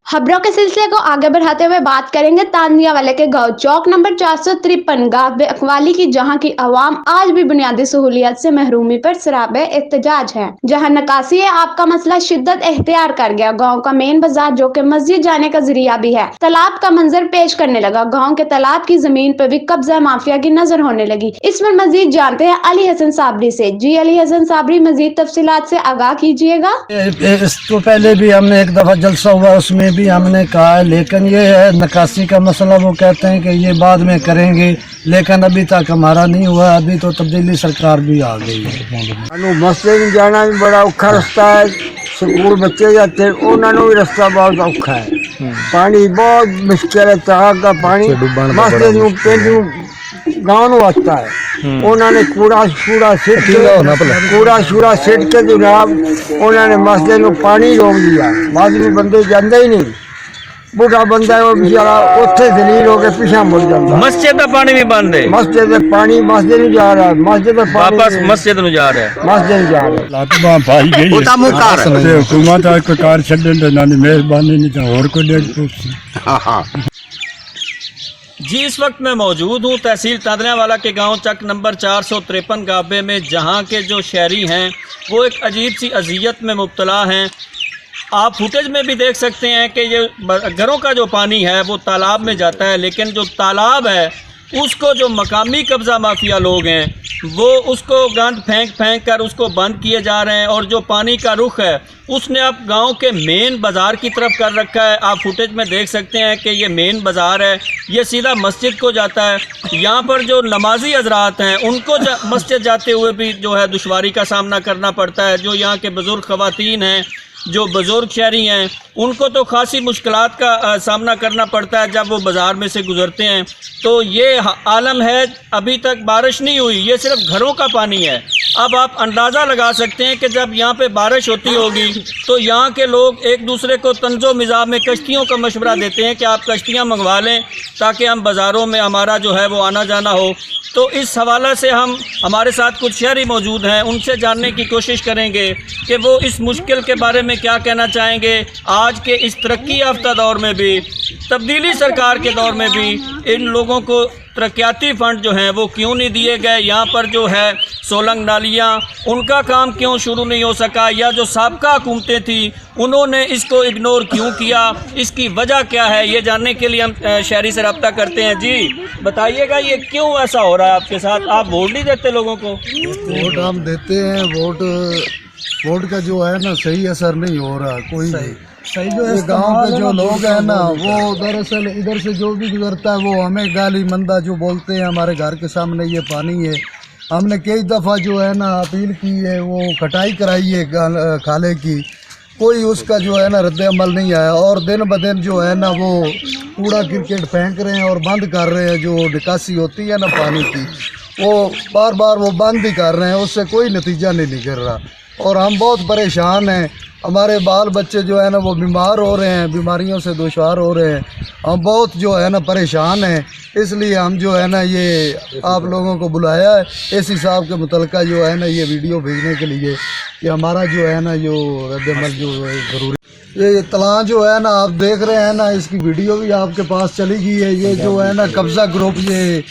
खबरों के सिलसिले को आगे बढ़ाते हुए बात करेंगे तांदियावाले के गांव चौक नंबर 453 गाँव अकवाली की, जहां की आवाम आज भी बुनियादी सहूलियत से महरूमी पर सराबे एहतजाज है। जहां नकासी आब का मसला शिद्दत एख्तियार कर गया। गांव का मेन बाजार, जो कि मस्जिद जाने का जरिया भी है, तालाब का मंजर पेश करने लगा। गाँव के तालाब की जमीन पर भी कब्जा माफिया की नजर होने लगी। इस पर मजीद जानते हैं अली हसन साबरी से। जी अली हसन साबरी, मजीद तफसीलात से आगाह कीजिएगा। इसको पहले भी हमने एक दफा जलसा हुआ, उसमें भी हमने कहा है, लेकिन ये है नकासी का मसला। वो कहते हैं कि ये बाद में करेंगे, लेकिन अभी तक हमारा नहीं हुआ। अभी तो तब्दीली सरकार भी आ गई है। मस्जिद जाना भी बड़ा औखा रास्ता है, स्कूल बच्चे जाते हैं, उन्होंने भी रास्ता बहुत औखा है। पानी बहुत मुश्किल है, तलाब का पानी मस्जिद पेंडू गाँव आता है। उन्होंने कूड़ा शूड़ा सिट के जनाब उन्होंने मस्जिद में पानी रोक दिया। माजूम बंदे जाते ही नहीं, बूढ़ा बंदा है वो बेचारा उत्थे दलील होकर पीछा मुड़ जाता। मस्जिद का पानी भी बंद है, मस्जिद में पानी मस्जिद नहीं जा रहा, मस्जिद में वापस मस्जिद में जा रहा है, मस्जिद नहीं जा रहा। हुकूमत कोई कार छड़न मेहरबानी नहीं और कोई डेढ़। जी इस वक्त मैं मौजूद हूँ तहसील तांदनियावाला के गांव चक नंबर 453 गाबे में, जहां के जो शहरी हैं वो एक अजीब सी अजियत में मुब्तला हैं। आप फुटेज में भी देख सकते हैं कि ये घरों का जो पानी है वो तालाब में जाता है, लेकिन जो तालाब है उसको जो मकामी कब्ज़ा माफिया लोग हैं वो उसको गंद फेंक कर उसको बंद किए जा रहे हैं। और जो पानी का रुख है उसने अब गांव के मेन बाज़ार की तरफ कर रखा है। आप फुटेज में देख सकते हैं कि ये मेन बाज़ार है, ये सीधा मस्जिद को जाता है। यहाँ पर जो नमाजी हजरात हैं उनको मस्जिद जाते हुए भी जो है दुश्वारी का सामना करना पड़ता है। जो यहाँ के बुज़ुर्ग ख़वातीन हैं, जो बुज़ुर्ग शहरी हैं, उनको तो खासी मुश्किलात का सामना करना पड़ता है जब वो बाज़ार में से गुज़रते हैं। तो ये आलम है, अभी तक बारिश नहीं हुई, ये सिर्फ घरों का पानी है। अब आप अंदाज़ा लगा सकते हैं कि जब यहाँ पे बारिश होती होगी तो यहाँ के लोग एक दूसरे को तंज़ो मिज़ाह में कश्तियों का मशवरा देते हैं कि आप कश्तियाँ मंगवा लें ताकि हम बाज़ारों में हमारा जो है वो आना जाना हो। तो इस हवाले से हमारे साथ कुछ शहरी मौजूद हैं, उनसे जानने की कोशिश करेंगे कि वो इस मुश्किल के बारे में क्या कहना चाहेंगे। आज के इस तरक्की याफ्ता दौर में भी, तब्दीली सरकार के दौर में भी इन लोगों को तरक्याती फ़ंड जो हैं वो क्यों नहीं दिए गए। यहाँ पर जो है सोलंग नालियाँ, उनका काम क्यों शुरू नहीं हो सका, या जो साबका हुकूमतें थी उन्होंने इसको इग्नोर क्यों किया, इसकी वजह क्या है, ये जानने के लिए हम शहरी से रब्ता करते हैं। जी बताइएगा, ये क्यों ऐसा हो रहा है आपके साथ? आप वोट नहीं देते लोगों को? वोट हम देते हैं, वोट का जो है ना सही असर नहीं हो रहा कोई सही जो है। गांव के जो लोग हैं ना वो दरअसल इधर से जो भी गुजरता है वो हमें गाली मंदा जो बोलते हैं, हमारे घर के सामने ये पानी है। हमने कई दफ़ा जो है ना अपील की है, वो कटाई कराई है खाले की, कोई उसका जो है ना रद्द अमल नहीं आया। और दिन ब दिन जो है ना वो कूड़ा क्रिकेट फेंक रहे हैं और बंद कर रहे हैं। जो निकासी होती है ना पानी की, वो बार बार वो बंद ही कर रहे हैं, उससे कोई नतीजा नहीं निकल रहा। और हम बहुत परेशान हैं, हमारे बाल बच्चे जो है ना वो बीमार हो रहे हैं, बीमारियों से दुश्वार हो रहे हैं। हम बहुत जो है ना परेशान हैं, इसलिए हम जो है ना ये आप लोगों को बुलाया है एसी साहब के मुतलका जो है ना ये वीडियो भेजने के लिए कि हमारा जो है ना जो रद्द-ए-अमल जो है ज़रूरी। ये तलां जो है ना आप देख रहे हैं ना, इसकी वीडियो भी आपके पास चली गई है। ये जो है ना कब्ज़ा ग्रुप, ये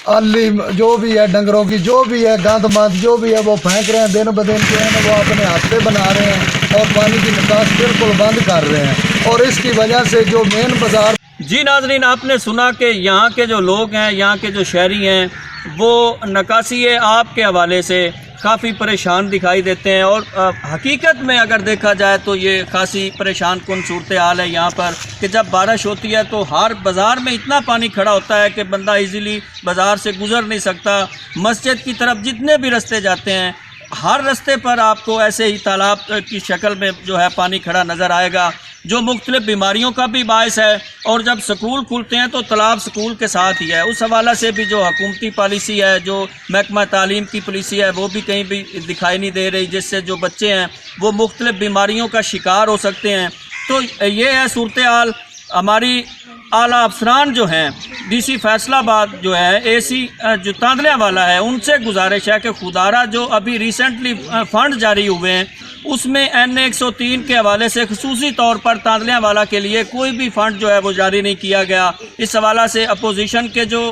अली जो भी है, डंगरों की जो भी है, गंद मंद जो भी है वो फेंक रहे हैं। दिन ब दिन जो है ना वो अपने हाथे बना रहे हैं और पानी की निकास बिल्कुल बंद कर रहे हैं। और इसकी वजह से जो मेन बाज़ार। जी नाज़रीन, आपने सुना कि यहाँ के जो लोग हैं, यहाँ के जो शहरी हैं, वो नकासी आप के हवाले से काफ़ी परेशान दिखाई देते हैं। और हकीकत में अगर देखा जाए तो ये खासी परेशान कुन सूरत हाल है यहाँ पर कि जब बारिश होती है तो हर बाज़ार में इतना पानी खड़ा होता है कि बंदा इजीली बाज़ार से गुज़र नहीं सकता। मस्जिद की तरफ जितने भी रास्ते जाते हैं, हर रास्ते पर आपको ऐसे ही तालाब की शक्ल में जो है पानी खड़ा नज़र आएगा, जो मुख्तलिफ़ बीमारियों का भी बायस है। और जब स्कूल खुलते हैं तो तालाब स्कूल के साथ ही है। उस हवाले से भी जो हुकूमती पॉलिसी है, जो महकमा तालीम की पॉलिसी है, वो भी कहीं भी दिखाई नहीं दे रही, जिससे जो बच्चे हैं वो मुख्तलिफ़ बीमारियों का शिकार हो सकते हैं। तो ये है सूरत हाल। हमारी आला अफसरान जो हैं, डीसी फैसलाबाद जो है, एसी जो तांदनियावाला है, उनसे गुजारिश है कि खुदारा जो अभी रिसेंटली फ़ंड जारी हुए हैं اس میں N103 کے حوالے سے خصوصی طور پر تاندلیاں والا کے لیے کوئی بھی فنڈ جو ہے وہ جاری نہیں کیا گیا۔ اس حوالہ سے اپوزیشن کے جو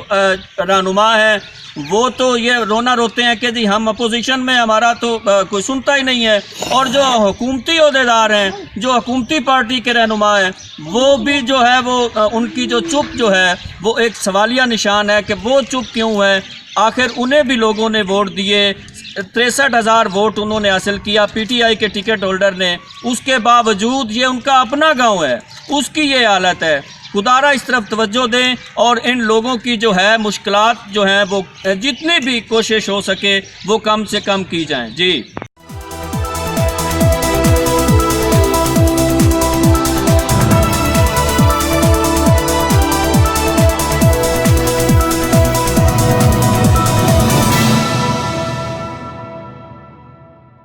رہنما ہیں وہ تو یہ رونا روتے ہیں کہ جی ہم اپوزیشن میں، ہمارا تو کوئی سنتا ہی نہیں ہے، اور جو حکومتی عہدیدار ہیں، جو حکومتی پارٹی کے رہنما ہیں، وہ بھی جو ہے وہ ان کی جو چپ جو ہے وہ ایک سوالیہ نشان ہے کہ وہ چپ کیوں ہے۔ آخر انہیں بھی لوگوں نے ووٹ دیے، 63,000 ووٹ انہوں نے حاصل کیا پی ٹی آئی کے ٹکٹ ہولڈر نے، اس کے باوجود یہ ان کا اپنا گاؤں ہے، اس کی یہ حالت ہے۔ خدارہ اس طرف توجہ دیں اور ان لوگوں کی جو ہے مشکلات جو ہیں وہ جتنی بھی کوشش ہو سکے وہ کم سے کم کی جائیں۔ جی